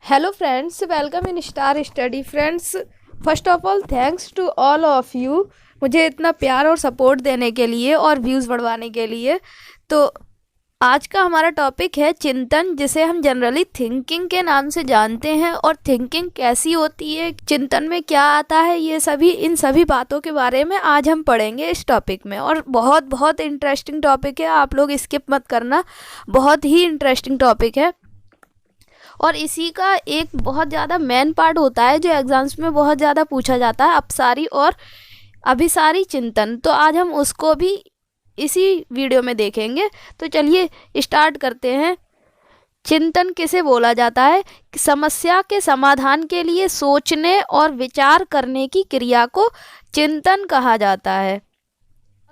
Hello friends, welcome in Star Study friends. First of all thanks to all of you मुझे इतना प्यार और support देने के लिए और व्यूज़ बढ़वाने के लिए। तो आज का हमारा टॉपिक है चिंतन, जिसे हम जनरली थिंकिंग के नाम से जानते हैं। और थिंकिंग कैसी होती है, चिंतन में क्या आता है, ये सभी इन सभी बातों के बारे में आज हम पढ़ेंगे इस टॉपिक में। और बहुत बहुत इंटरेस्टिंग टॉपिक है, आप लोग स्किप मत करना, बहुत ही इंटरेस्टिंग टॉपिक है। और इसी का एक बहुत ज़्यादा मेन पार्ट होता है जो एग्जाम्स में बहुत ज़्यादा पूछा जाता है, अपसारी और अभिसारी चिंतन। तो आज हम उसको भी इसी वीडियो में देखेंगे। तो चलिए स्टार्ट करते हैं। चिंतन किसे बोला जाता है? समस्या के समाधान के लिए सोचने और विचार करने की क्रिया को चिंतन कहा जाता है।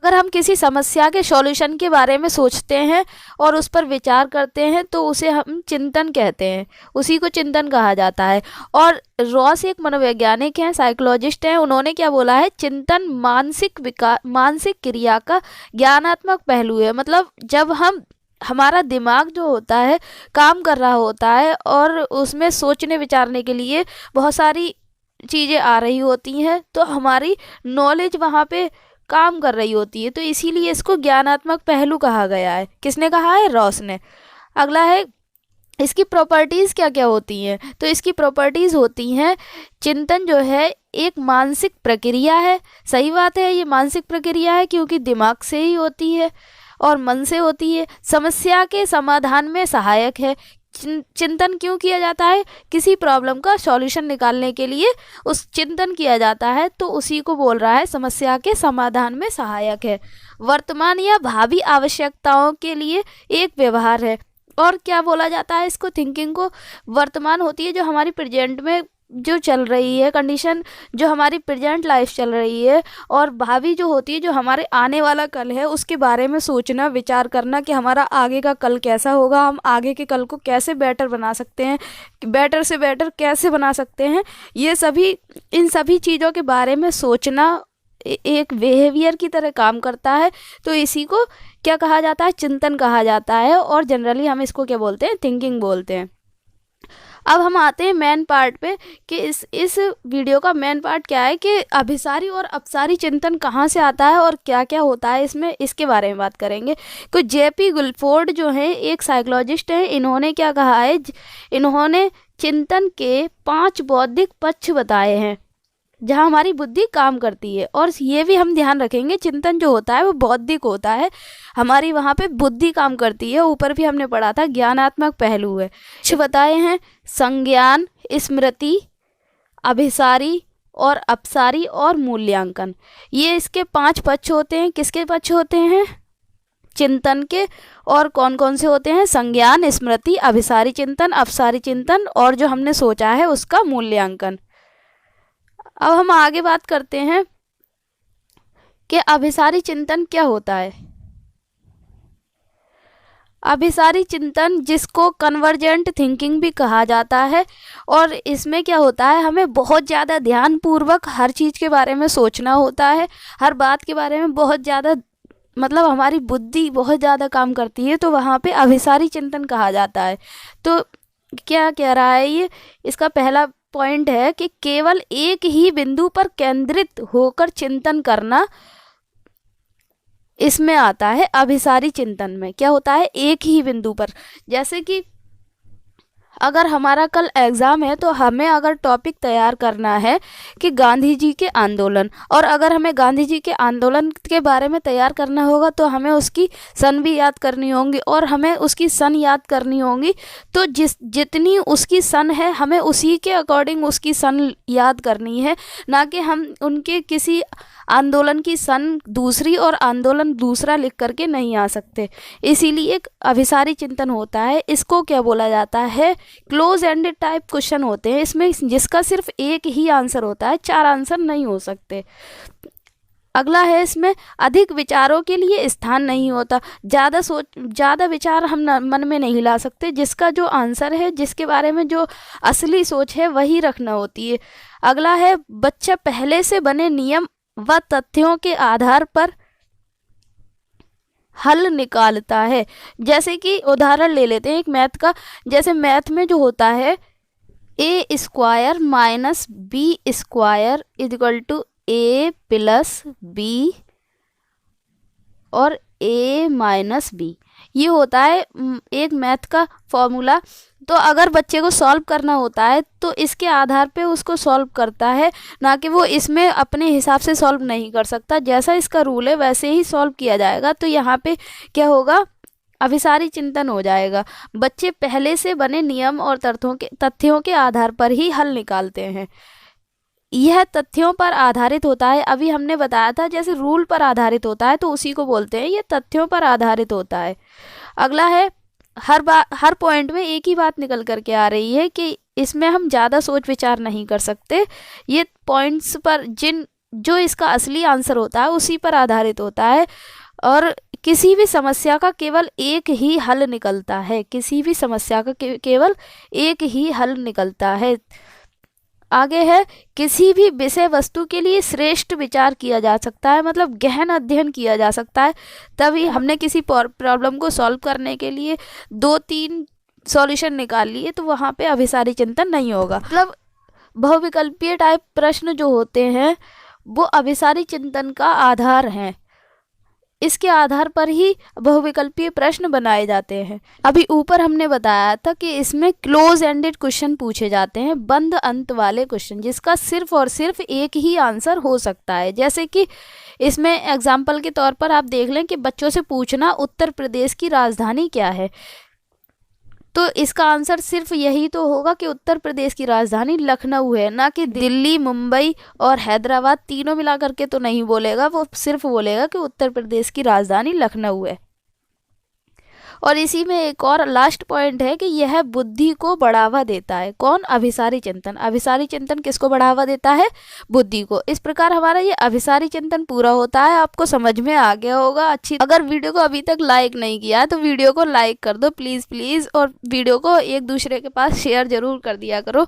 अगर हम किसी समस्या के सॉल्यूशन के बारे में सोचते हैं और उस पर विचार करते हैं तो उसे हम चिंतन कहते हैं, उसी को चिंतन कहा जाता है। और रॉस एक मनोवैज्ञानिक हैं, साइकोलॉजिस्ट हैं, उन्होंने क्या बोला है, चिंतन मानसिक क्रिया का ज्ञानात्मक पहलू है। मतलब जब हमारा दिमाग जो होता है काम कर रहा होता है और उसमें सोचने विचारने के लिए बहुत सारी चीज़ें आ रही होती हैं, तो हमारी नॉलेज वहाँ पे काम कर रही होती है, तो इसीलिए इसको ज्ञानात्मक पहलू कहा गया है। किसने कहा है? रॉस ने। अगला है, इसकी प्रॉपर्टीज़ क्या क्या होती हैं? तो इसकी प्रॉपर्टीज़ होती हैं, चिंतन जो है एक मानसिक प्रक्रिया है। सही बात है, ये मानसिक प्रक्रिया है क्योंकि दिमाग से ही होती है और मन से होती है। समस्या के समाधान में सहायक है। चिंतन क्यों किया जाता है? किसी प्रॉब्लम का सॉल्यूशन निकालने के लिए उस चिंतन किया जाता है, तो उसी को बोल रहा है समस्या के समाधान में सहायक है। वर्तमान या भावी आवश्यकताओं के लिए एक व्यवहार है। और क्या बोला जाता है इसको? थिंकिंग को वर्तमान होती है जो हमारी प्रेजेंट में जो चल रही है कंडीशन, जो हमारी प्रेजेंट लाइफ चल रही है, और भावी जो होती है जो हमारे आने वाला कल है, उसके बारे में सोचना विचार करना कि हमारा आगे का कल कैसा होगा, हम आगे के कल को कैसे बेटर बना सकते हैं, बेटर से बेटर कैसे बना सकते हैं। ये सभी, इन सभी चीज़ों के बारे में सोचना एक बिहेवियर की तरह काम करता है। तो इसी को क्या कहा जाता है? चिंतन कहा जाता है। और जनरली हम इसको क्या बोलते हैं? थिंकिंग बोलते हैं। अब हम आते हैं मेन पार्ट पे कि इस वीडियो का मेन पार्ट क्या है, कि अभिसारी और अपसारी चिंतन कहाँ से आता है और क्या क्या होता है इसमें, इसके बारे में बात करेंगे। तो जेपी गुलफोर्ड जो है एक साइकोलॉजिस्ट हैं, इन्होंने क्या कहा है, इन्होंने चिंतन के 5 बौद्धिक पक्ष बताए हैं जहाँ हमारी बुद्धि काम करती है। और ये भी हम ध्यान रखेंगे, चिंतन जो होता है वो बौद्धिक होता है, हमारी वहाँ पे बुद्धि काम करती है। ऊपर भी हमने पढ़ा था ज्ञानात्मक पहलू है। कुछ बताए हैं, संज्ञान, स्मृति, अभिसारी और अपसारी और मूल्यांकन। ये इसके 5 पक्ष होते हैं। किसके पक्ष होते हैं? चिंतन के। और कौन कौन से होते हैं? संज्ञान, स्मृति, अभिसारी चिंतन, अपसारी चिंतन, और जो हमने सोचा है उसका मूल्यांकन। अब हम आगे बात करते हैं कि अभिसारी चिंतन क्या होता है। अभिसारी चिंतन, जिसको कन्वर्जेंट थिंकिंग भी कहा जाता है, और इसमें क्या होता है, हमें बहुत ज़्यादा ध्यानपूर्वक हर चीज़ के बारे में सोचना होता है, हर बात के बारे में बहुत ज़्यादा, मतलब हमारी बुद्धि बहुत ज़्यादा काम करती है, तो वहाँ पे अभिसारी चिंतन कहा जाता है। तो क्या कह रहा है ये? इसका पहला पॉइंट है कि केवल एक ही बिंदु पर केंद्रित होकर चिंतन करना, इसमें आता है अभिसारी चिंतन में। क्या होता है? एक ही बिंदु पर। जैसे कि अगर हमारा कल एग्ज़ाम है तो हमें अगर टॉपिक तैयार करना है कि गांधी जी के आंदोलन, और अगर हमें गांधी जी के आंदोलन के बारे में तैयार करना होगा तो हमें उसकी सन भी याद करनी होंगी और हमें उसकी सन याद करनी होंगी। तो जितनी उसकी सन है हमें उसी के अकॉर्डिंग उसकी सन याद करनी है, ना कि हम उनके किसी आंदोलन की सन दूसरी और आंदोलन दूसरा लिख करके नहीं आ सकते। इसीलिए एक अभिसारी चिंतन होता है। इसको क्या बोला जाता है? क्लोज एंडेड टाइप क्वेश्चन होते हैं इसमें, जिसका सिर्फ एक ही आंसर होता है, 4 आंसर नहीं हो सकते। अगला है, इसमें अधिक विचारों के लिए स्थान नहीं होता। ज़्यादा विचार हम मन में नहीं ला सकते, जिसका जो आंसर है, जिसके बारे में जो असली सोच है वही रखना होती है। अगला है, बच्चा पहले से बने नियम व तथ्यों के आधार पर हल निकालता है। जैसे कि उदाहरण ले लेते हैं एक मैथ का। जैसे मैथ में जो होता है a square minus b square is equal to a plus b और ए माइनस बी। ये होता है एक मैथ का फॉर्मूला। तो अगर बच्चे को सॉल्व करना होता है तो इसके आधार पे उसको सॉल्व करता है, ना कि वो इसमें अपने हिसाब से सॉल्व नहीं कर सकता। जैसा इसका रूल है वैसे ही सॉल्व किया जाएगा। तो यहाँ पे क्या होगा, अभिसारी चिंतन हो जाएगा। बच्चे पहले से बने नियम और तथ्यों के आधार पर ही हल निकालते हैं। यह तथ्यों पर आधारित होता है। अभी हमने बताया था जैसे रूल पर आधारित होता है तो उसी को बोलते हैं ये तथ्यों पर आधारित होता है। अगला है, हर पॉइंट में एक ही बात निकल करके आ रही है कि इसमें हम ज़्यादा सोच विचार नहीं कर सकते। ये पॉइंट्स पर जो इसका असली आंसर होता है उसी पर आधारित होता है। और किसी भी समस्या का केवल एक ही हल निकलता है। किसी भी समस्या का केवल एक ही हल निकलता है। आगे है, किसी भी विषय वस्तु के लिए श्रेष्ठ विचार किया जा सकता है, मतलब गहन अध्ययन किया जा सकता है। तभी हमने किसी प्रॉब्लम को सॉल्व करने के लिए 2-3 सॉल्यूशन निकाल लिए तो वहाँ पे अभिसारी चिंतन नहीं होगा। मतलब बहुविकल्पीय टाइप प्रश्न जो होते हैं वो अभिसारी चिंतन का आधार हैं। इसके आधार पर ही बहुविकल्पीय प्रश्न बनाए जाते हैं। अभी ऊपर हमने बताया था कि इसमें क्लोज एंडेड क्वेश्चन पूछे जाते हैं, बंद अंत वाले क्वेश्चन, जिसका सिर्फ और सिर्फ एक ही आंसर हो सकता है। जैसे कि इसमें एग्जाम्पल के तौर पर आप देख लें कि बच्चों से पूछना उत्तर प्रदेश की राजधानी क्या है, तो इसका आंसर सिर्फ यही तो होगा कि उत्तर प्रदेश की राजधानी लखनऊ है, ना कि दिल्ली, मुंबई और हैदराबाद तीनों मिला करके तो नहीं बोलेगा। वो सिर्फ बोलेगा कि उत्तर प्रदेश की राजधानी लखनऊ है। और इसी में एक और लास्ट पॉइंट है कि यह बुद्धि को बढ़ावा देता है। कौन? अभिसारी चिंतन। अभिसारी चिंतन किसको बढ़ावा देता है? बुद्धि को। इस प्रकार हमारा ये अभिसारी चिंतन पूरा होता है। आपको समझ में आ गया होगा अच्छी। अगर वीडियो को अभी तक लाइक नहीं किया तो वीडियो को लाइक कर दो प्लीज़ प्लीज़, और वीडियो को एक दूसरे के पास शेयर जरूर कर दिया करो।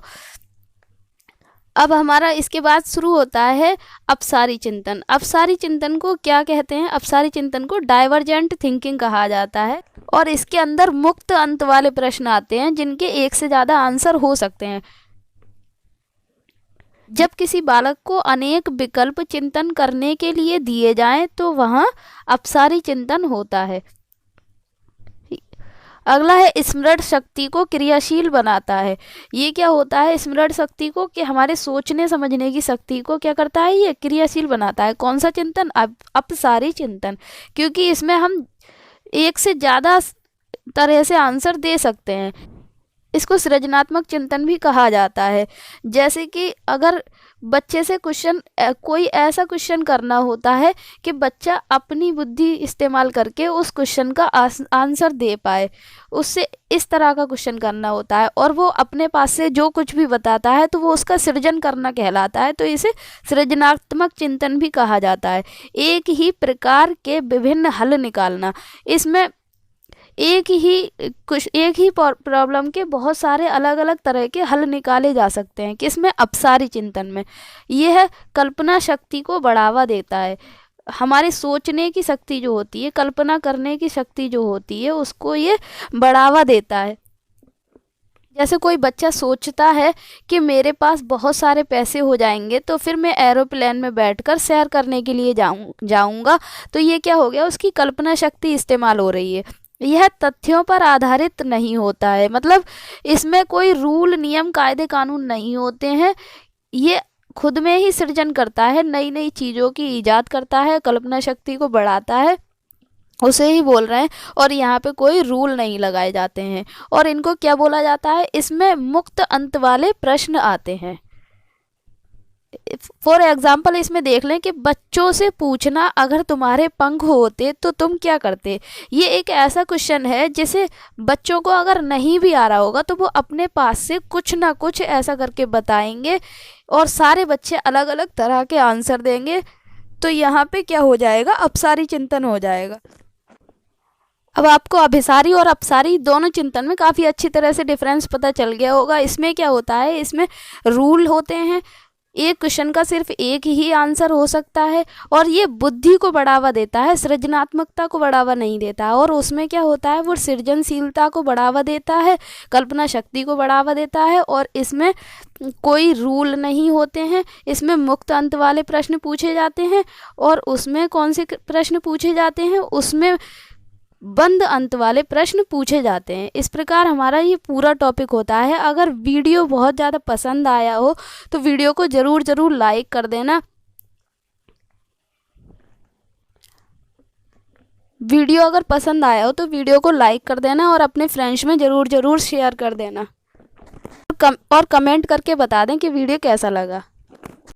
अब हमारा इसके बाद शुरू होता है अपसारी चिंतन। अपसारी चिंतन को क्या कहते हैं? अपसारी चिंतन को डाइवर्जेंट थिंकिंग कहा जाता है। और इसके अंदर मुक्त अंत वाले प्रश्न आते हैं जिनके एक से ज़्यादा आंसर हो सकते हैं। जब किसी बालक को अनेक विकल्प चिंतन करने के लिए दिए जाएं तो वहाँ अपसारी चिंतन होता है। अगला है, स्मरण शक्ति को क्रियाशील बनाता है। ये क्या होता है? स्मरण शक्ति को, कि हमारे सोचने समझने की शक्ति को क्या करता है? ये क्रियाशील बनाता है। कौन सा चिंतन? अपसारी चिंतन, क्योंकि इसमें हम एक से ज़्यादा तरह से आंसर दे सकते हैं। इसको सृजनात्मक चिंतन भी कहा जाता है। जैसे कि अगर बच्चे से कोई ऐसा क्वेश्चन करना होता है कि बच्चा अपनी बुद्धि इस्तेमाल करके उस क्वेश्चन का आंसर दे पाए, उससे इस तरह का क्वेश्चन करना होता है। और वो अपने पास से जो कुछ भी बताता है तो वो उसका सृजन करना कहलाता है। तो इसे सृजनात्मक चिंतन भी कहा जाता है। एक ही प्रकार के विभिन्न हल निकालना। इसमें एक ही प्रॉब्लम के बहुत सारे अलग अलग तरह के हल निकाले जा सकते हैं। किसमें? अपसारी चिंतन में। यह कल्पना शक्ति को बढ़ावा देता है। हमारे सोचने की शक्ति जो होती है, कल्पना करने की शक्ति जो होती है, उसको ये बढ़ावा देता है। जैसे कोई बच्चा सोचता है कि मेरे पास बहुत सारे पैसे हो जाएंगे तो फिर मैं एरोप्लेन में बैठकर सैर करने के लिए जाऊंगा। तो ये क्या हो गया? उसकी कल्पना शक्ति इस्तेमाल हो रही है। यह तथ्यों पर आधारित नहीं होता है, मतलब इसमें कोई रूल, नियम, कायदे, कानून नहीं होते हैं। ये खुद में ही सृजन करता है, नई नई चीज़ों की ईजाद करता है, कल्पना शक्ति को बढ़ाता है, उसे ही बोल रहे हैं। और यहाँ पे कोई रूल नहीं लगाए जाते हैं। और इनको क्या बोला जाता है? इसमें मुक्त अंत वाले प्रश्न आते हैं। फॉर एग्जाम्पल इसमें देख लें कि बच्चों से पूछना, अगर तुम्हारे पंख होते तो तुम क्या करते। ये एक ऐसा क्वेश्चन है जिसे बच्चों को अगर नहीं भी आ रहा होगा तो वो अपने पास से कुछ ना कुछ ऐसा करके बताएंगे और सारे बच्चे अलग अलग तरह के आंसर देंगे। तो यहाँ पे क्या हो जाएगा? अपसारी चिंतन हो जाएगा। अब आपको अभिसारी और अपसारी दोनों चिंतन में काफ़ी अच्छी तरह से डिफरेंस पता चल गया होगा। इसमें क्या होता है? इसमें रूल होते हैं, एक क्वेश्चन का सिर्फ एक ही आंसर हो सकता है, और ये बुद्धि को बढ़ावा देता है, सृजनात्मकता को बढ़ावा नहीं देता। और उसमें क्या होता है, वो सृजनशीलता को बढ़ावा देता है, कल्पना शक्ति को बढ़ावा देता है, और इसमें कोई रूल नहीं होते हैं। इसमें मुक्त अंत वाले प्रश्न पूछे जाते हैं, और उसमें कौन से प्रश्न पूछे जाते हैं, उसमें बंद अंत वाले प्रश्न पूछे जाते हैं। इस प्रकार हमारा ये पूरा टॉपिक होता है। अगर वीडियो बहुत ज़्यादा पसंद आया हो तो वीडियो को ज़रूर लाइक कर देना। वीडियो अगर पसंद आया हो तो वीडियो को लाइक कर देना, और अपने फ्रेंड्स में ज़रूर शेयर कर देना, और कमेंट करके बता दें कि वीडियो कैसा लगा।